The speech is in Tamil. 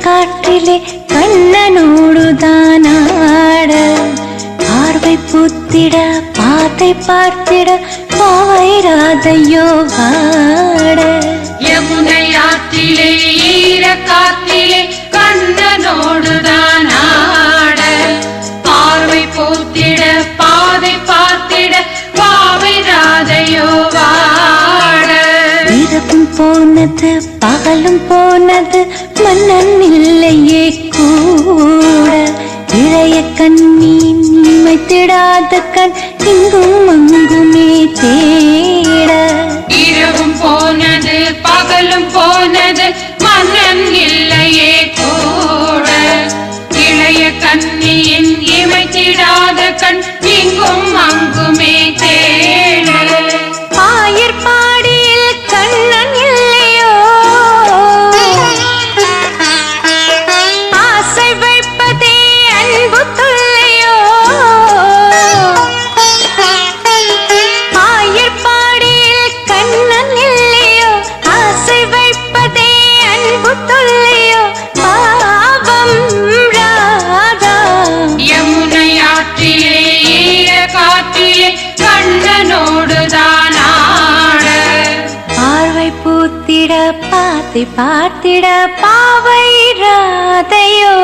ஈரக்காற்றிலே கண்ணனோடுதான் ஆட பார்வை பூத்திட பாதை பார்த்திட பாவைராதையோ வாட யமுனை ஆற்றிலே ஈரக்காற்றிலே கண்ணனோடுதான் ஆட பார்வை பூத்திட பாதை பார்த்திட பாவைராதையோ வாட இரவும் போனது பகலும் போனது மன்னன் இல்லையே கூட இளைய கண்ணி நிமைத்திடாத கண் இங்கும் அங்குமே தேட இரவும் போனது பகலும் போனது மன்னன் இல்லையே கூட இளைய கண்ணியின் இமைத்திடாத கண் இங்கும் அங்குமே தேட ஆயர்பாடியில் கண்ணன் இல்லையோ ஆசை வைப்பதே அன்பு தொல்லையோ ஆயர்பாடியில் கண்ணன் இல்லையோ ஆசை வைப்பதே அன்பு தொல்லையோ பாவம் ராதா யமுனை ஆற்றிலே ஈரக்காற்றிலே கண்ணனோடுதான் ஆட பார்வை பூத்திட பாத்தை பார்த்திட பாவை ராதையோ